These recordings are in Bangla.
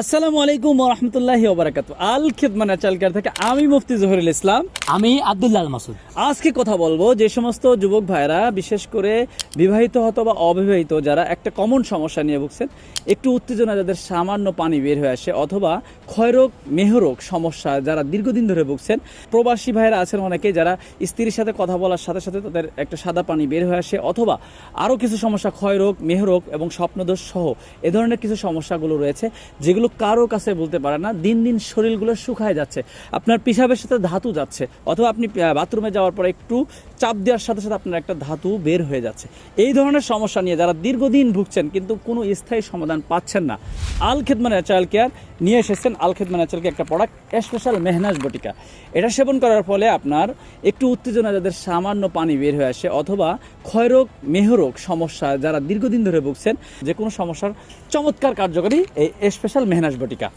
আসসালামু আলাইকুম ওয়া রাহমাতুল্লাহি ওয়া বারাকাতুহু। আল খিদমা ন্যাচারাল কেয়ার থেকে আমি মুফতি জহিরুল ইসলাম। আমি আব্দুল্লাহ মাসুদ। আজকে কথা বলবো যে সমস্ত যুবক ভাইরা বিশেষ করে বিবাহিত অথবা অবিবাহিত যারা একটা কমন সমস্যা নিয়ে ভুগছেন, একটু উত্তেজনা যাদের সামান্য পানি বের হয়ে আসে, অথবা ক্ষয়রোগ মেহরোগ সমস্যা যারা দীর্ঘদিন ধরে ভুগছেন, প্রবাসী ভাইরা আছেন অনেকে যারা স্ত্রীর সাথে কথা বলার সাথে সাথে তাদের একটা সাদা পানি বের হয়ে আসে, অথবা আরও কিছু সমস্যা ক্ষয়রোগ মেহরোগ এবং স্বপ্নদোষ সহ এ ধরনের কিছু সমস্যাগুলো রয়েছে যেগুলো কারো কাছে বলতে পারে না। দিন দিন শরীরগুলো শুকায় যাচ্ছে, আপনার পিশাবের সাথে ধাতু যাচ্ছে, অথবা আপনি বাথরুমে যাওয়ার পর একটু চাপ দেওয়ার সাথে সাথে আপনার একটা ধাতু বের হয়ে যাচ্ছে। এই ধরনের সমস্যা নিয়ে যারা দীর্ঘদিন ভুগছেন কিন্তু কোনো স্থায়ী সমাধান পাচ্ছেন না, আল খিদমা ন্যাচারাল কেয়ার নিয়ে এসেছেন আল খিদমা ন্যাচারাল কেয়ার একটা প্রোডাক্ট স্পেশাল মেহনাজ বটিকা। এটা সেবন করার ফলে আপনার একটু উত্তেজনা যাদের সামান্য পানি বের হয়ে আসে, অথবা ক্ষয়রোগ মেহরোগ সমস্যা যারা দীর্ঘদিন ধরে ভুগছেন, যে কোনো সমস্যার চমৎকার কার্যকরী এই স্পেশাল মেহনাজ বটিকা।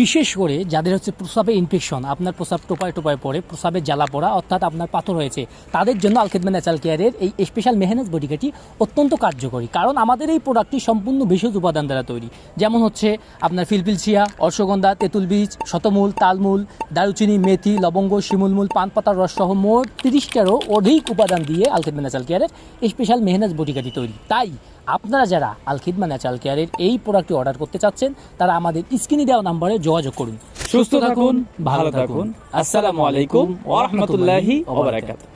বিশেষ করে যাদের হচ্ছে প্রস্রাবে ইনফেকশন, আপনার প্রস্রাব টোপায় টোপায় পড়ে, প্রস্রাবে জ্বালা পড়া অর্থাৎ আপনার পাথর হয়েছে, তাদের জন্য আল খিদমা ন্যাচারাল কেয়ারের এই স্পেশাল মেহনাজ বটিকাটি অত্যন্ত কার্যকরী। কারণ আমাদের এই প্রোডাক্টটি সম্পূর্ণ ভেষজ উপাদান দ্বারা তৈরি, যেমন হচ্ছে আপনার ফিলফিলচিয়া, অশ্বগন্ধা, তেঁতুল বীজ, শতমূল, তালমূল, দারুচিনি, মেথি, লবঙ্গ, শিমুলমূল, পান পাতার রস সহ মোট 30টারও অধিক উপাদান দিয়ে আল খিদমা ন্যাচারাল কেয়ারের স্পেশাল মেহনাজ বটিকাটি তৈরি। তাই আপনারা যারা আল খিদমা ন্যাচারাল কেয়ারের এই প্রোডাক্টটি অর্ডার করতে চাচ্ছেন, তারা আমাদের স্ক্রিনে দেওয়া নাম্বারে যোগাযোগ করুন। সুস্থ থাকুন, ভালো থাকুন। আসসালামু আলাইকুম ওয়া রাহমাতুল্লাহি ওয়া বারাকাতুহু।